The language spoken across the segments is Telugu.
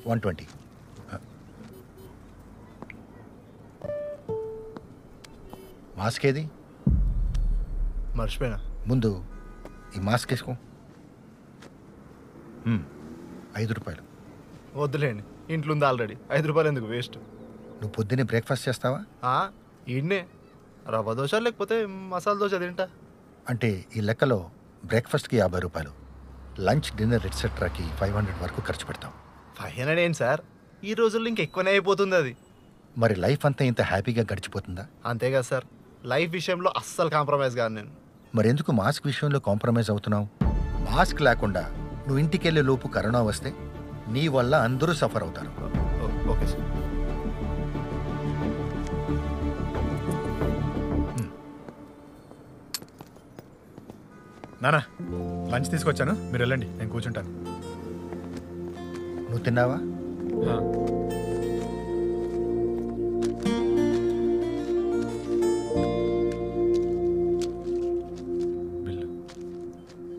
120. మాస్క్ ఏది? మర్చిపోయినా. ముందు ఈ మాస్క్ వేసుకో. 5 రూపాయలు. వద్దులేండి, ఇంట్లో ఉంది ఆల్రెడీ. 5 రూపాయలు ఎందుకు వేస్ట్? నువ్వు పొద్దున్నే బ్రేక్ఫాస్ట్ చేస్తావా? ఈయన్నే రవ్వ దోశ లేకపోతే మసాలా దోశ తింటా. అంటే ఈ లెక్కలో బ్రేక్ఫాస్ట్కి 50 రూపాయలు, లంచ్ డిన్నర్ ఎట్సెట్రాకి 500 వరకు ఖర్చు పెడతాం. 500 ఏంటి సార్, ఈ రోజుల్లో ఇంకా ఎక్కువనే అయిపోతుంది అది. మరి లైఫ్ అంతా ఇంత హ్యాపీగా గడిచిపోతుందా? అంతేగా సార్, లైఫ్ విషయంలో అస్సలు కాంప్రమైజ్ కాదు నేను. మరి ఎందుకు మాస్క్ విషయంలో కాంప్రమైజ్ అవుతున్నావు? మాస్క్ లేకుండా నువ్వు ఇంటికి వెళ్ళే లోపు కరోనా వస్తే నీ వల్ల అందరూ సఫర్ అవుతారు. Okay sir. నానా లంచ్ తీసుకొచ్చాను, మీరు వెళ్ళండి, నేను కూర్చుంటాను. నువ్వు తిన్నావా? బిల్లు.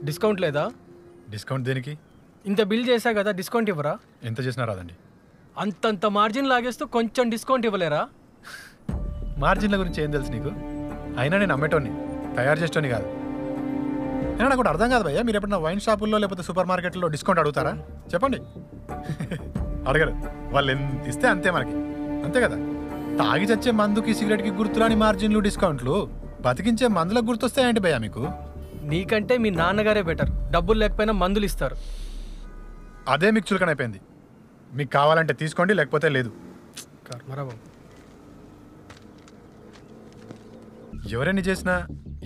డిస్కౌంట్ లేదా? డిస్కౌంట్ దేనికి? ఇంత బిల్ చేశా కదా, డిస్కౌంట్ ఇవ్వరా? ఎంత చేసినా రాదండి. అంతంత మార్జిన్ లాగేస్తూ కొంచెం డిస్కౌంట్ ఇవ్వలేరా? మార్జిన్ల గురించి ఏం తెలుసు నీకు? అయినా నేను అమ్మేటోని, తయారు చేసేటోని కాదు. అయినా నాకు అర్థం కాదు భయ్యా, మీరు ఎప్పుడైనా వైన్ షాపుల్లో లేకపోతే సూపర్ మార్కెట్లో డిస్కౌంట్ అడుగుతారా? చెప్పండి. అడగరు, వాళ్ళు ఎంత ఇస్తే అంతే మనకి, అంతే కదా. తాగి చచ్చే మందుకి సిగరెట్కి గుర్తురాని మార్జిన్లు డిస్కౌంట్లు, బతికించే మందులకు గుర్తొస్తాయండి భయ్యా మీకు? నీకంటే మీ నాన్నగారే బెటర్, డబ్బులు లేకపోయినా మందులు ఇస్తారు. అదే మీకు చులకనైపోయింది. మీకు కావాలంటే తీసుకోండి, లేకపోతే లేదు. ఎవరైనా చేసినా,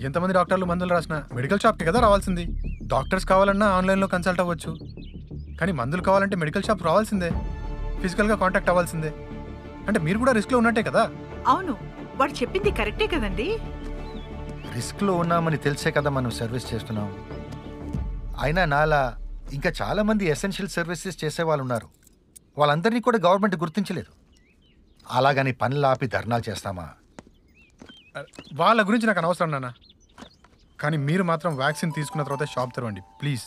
ఎంతమంది డాక్టర్లు మందులు రాసినా మెడికల్ షాప్కి కదా రావాల్సింది. డాక్టర్స్ కావాలన్నా ఆన్లైన్లో కన్సల్ట్ అవ్వచ్చు, కానీ మందులు కావాలంటే మెడికల్ షాప్ రావాల్సిందే, ఫిజికల్గా కాంటాక్ట్ అవ్వాల్సిందే. అంటే మీరు కూడా రిస్క్లో ఉన్నట్టే కదా? అవును, వాడు చెప్పింది కరెక్టే కదండి. రిస్క్లో ఉన్నామని తెలిసే కదా మనం సర్వీస్ చేస్తున్నాం. అయినా నాలా ఇంకా చాలామంది ఎసెన్షియల్ సర్వీసెస్ చేసేవాళ్ళు ఉన్నారు. వాళ్ళందరినీ కూడా గవర్నమెంట్ గుర్తించలేదు. అలాగని పనులు ఆపి ధర్నాలు చేస్తామా? వాళ్ళ గురించి నాకు అనవసరం నాన్న, కానీ మీరు మాత్రం వ్యాక్సిన్ తీసుకున్న తర్వాత షాప్ తెరవండి ప్లీజ్.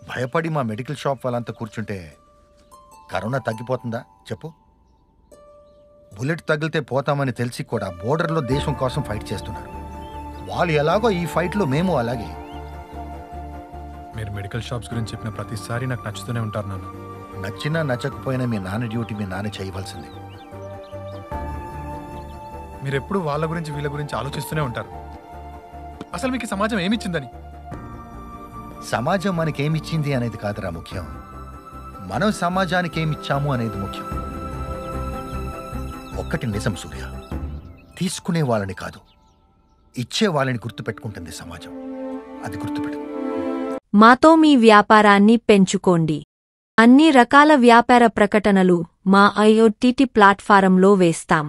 భయపడి మా మెడికల్ షాప్ వాళ్ళంతా కూర్చుంటే కరోనా తగ్గిపోతుందా చెప్పు? బుల్లెట్ తగిలితే పోతామని తెలిసి కూడా బోర్డర్లో దేశం కోసం ఫైట్ చేస్తున్నారు. వాళ్ళు ఎలాగో ఈ ఫైట్లో మేము అలాగే. మీరు మెడికల్ షాప్స్ గురించి చెప్పిన ప్రతిసారి నాకు నచ్చుతూనే ఉంటారు నాన్న. నచ్చినా నచ్చకపోయినా మీ నాన్న డ్యూటీ మీ నాన్న చేయవలసింది. మీరు ఎప్పుడు వాళ్ళ గురించి వీళ్ళ గురించి ఆలోచిస్తూనే ఉంటారు. అసలు మీకు సమాజం ఏమిచ్చిందని? సమాజం మనకేమిచ్చింది అనేది కాదురా ముఖ్యం, మనం సమాజానికి ఏమిచ్చాము అనేది ముఖ్యం. ఒక్కటి నిజం సూర్య, తీసుకునే వాళ్ళని కాదు, ఇచ్చే వాళ్ళని గుర్తుపెట్టుకుంటుంది సమాజం. అది గుర్తుపెట్టు. మాతో మీ వ్యాపారాన్ని పెంచుకోండి. అన్ని రకాల వ్యాపార ప్రకటనలు మా IoT ప్లాట్ఫారంలో వేస్తాం.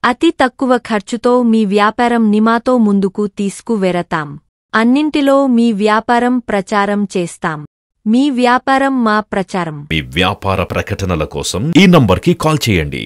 అతి తక్కువ ఖర్చుతో మీ వ్యాపారం నిమాతో ముందుకు తీసుకువెరతాం. అన్నింటిలో మీ వ్యాపారం ప్రచారం చేస్తాం. మీ వ్యాపారం మా ప్రచారం. మీ వ్యాపార ప్రకటనల కోసం ఈ నంబర్కి కాల్ చేయండి.